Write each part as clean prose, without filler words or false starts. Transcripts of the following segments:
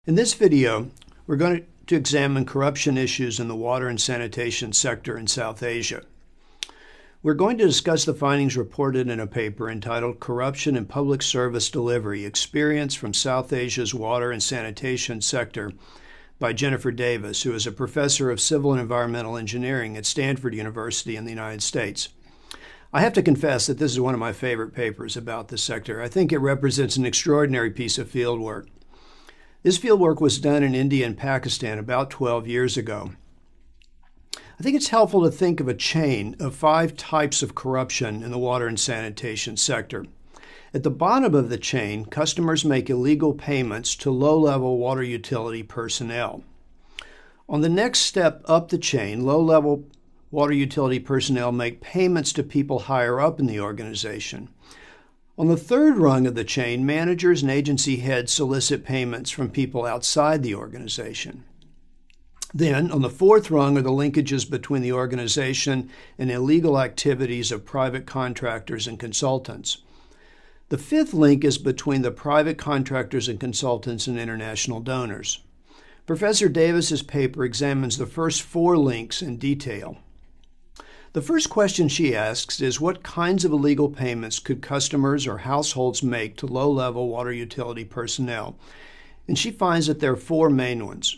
In this video, we're going to examine corruption issues in the water and sanitation sector in South Asia. We're going to discuss the findings reported in a paper entitled Corruption in Public Service Delivery: Experience from South Asia's Water and Sanitation Sector by Jennifer Davis, who is a professor of civil and environmental engineering at Stanford University in the United States. I have to confess that this is one of my favorite papers about this sector. I think it represents an extraordinary piece of field work. This fieldwork was done in India and Pakistan about 12 years ago. I think it's helpful to think of a chain of 5 types of corruption in the water and sanitation sector. At the bottom of the chain, customers make illegal payments to low-level water utility personnel. On the next step up the chain, low-level water utility personnel make payments to people higher up in the organization. On the third rung of the chain, managers and agency heads solicit payments from people outside the organization. Then, on the fourth rung are the linkages between the organization and illegal activities of private contractors and consultants. The fifth link is between the private contractors and consultants and international donors. Professor Davis's paper examines the first 4 links in detail. The first question she asks is, what kinds of illegal payments could customers or households make to low-level water utility personnel? And she finds that there are 4 main ones.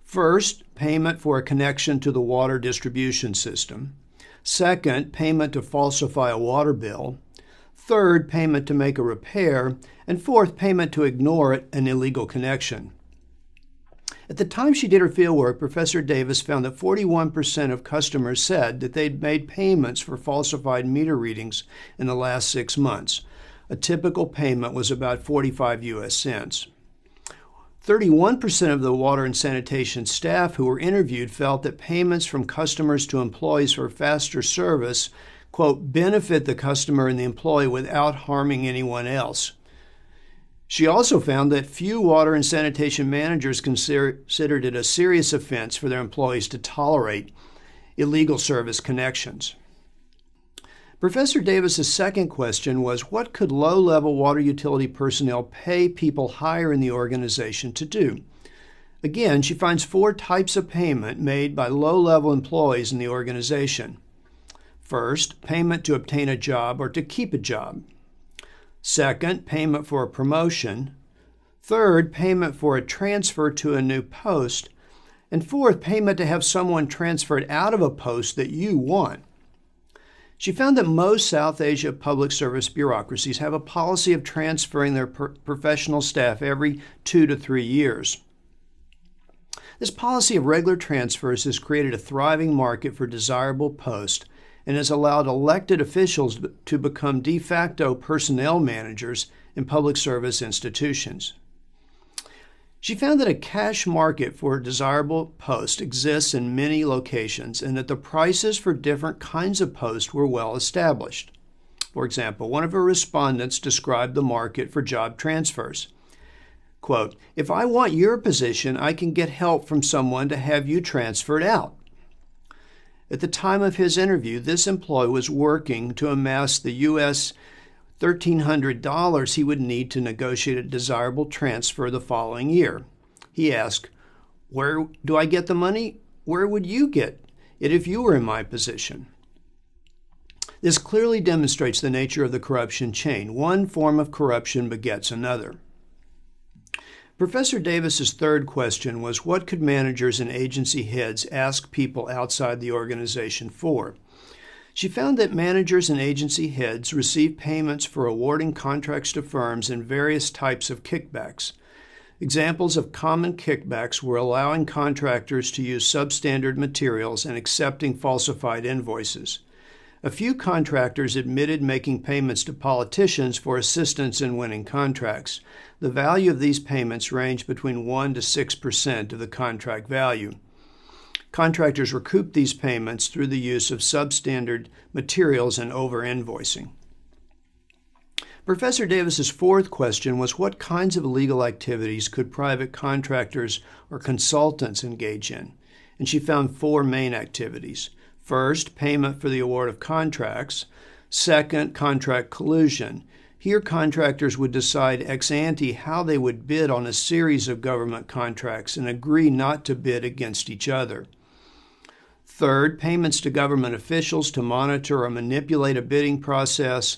First, payment for a connection to the water distribution system. Second, payment to falsify a water bill. Third, payment to make a repair. And fourth, payment to ignore an illegal connection. At the time she did her fieldwork, Professor Davis found that 41% of customers said that they'd made payments for falsified meter readings in the last 6 months. A typical payment was about 45 US cents. 31% of the water and sanitation staff who were interviewed felt that payments from customers to employees for faster service, quote, benefit the customer and the employee without harming anyone else. She also found that few water and sanitation managers considered it a serious offense for their employees to tolerate illegal service connections. Professor Davis's second question was, what could low-level water utility personnel pay people higher in the organization to do? Again, she finds 4 types of payment made by low-level employees in the organization. First, payment to obtain a job or to keep a job. Second, payment for a promotion. Third, payment for a transfer to a new post. And fourth, payment to have someone transferred out of a post that you want. She found that most South Asia public service bureaucracies have a policy of transferring their professional staff every 2 to 3 years. This policy of regular transfers has created a thriving market for desirable posts and has allowed elected officials to become de facto personnel managers in public service institutions. She found that a cash market for desirable posts exists in many locations and that the prices for different kinds of posts were well established. For example, one of her respondents described the market for job transfers. Quote, "If I want your position, I can get help from someone to have you transferred out." At the time of his interview, this employee was working to amass the US $1,300 he would need to negotiate a desirable transfer the following year. He asked, "Where do I get the money? Where would you get it if you were in my position?" This clearly demonstrates the nature of the corruption chain. One form of corruption begets another. Professor Davis's third question was, what could managers and agency heads ask people outside the organization for? She found that managers and agency heads receive payments for awarding contracts to firms and various types of kickbacks. Examples of common kickbacks were allowing contractors to use substandard materials and accepting falsified invoices. A few contractors admitted making payments to politicians for assistance in winning contracts. The value of these payments ranged between 1% to 6% of the contract value. Contractors recouped these payments through the use of substandard materials and over-invoicing. Professor Davis's fourth question was, what kinds of illegal activities could private contractors or consultants engage in? And she found 4 main activities. First, payment for the award of contracts. Second, contract collusion. Here, contractors would decide ex ante how they would bid on a series of government contracts and agree not to bid against each other. Third, payments to government officials to monitor or manipulate a bidding process.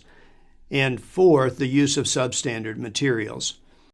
And fourth, the use of substandard materials.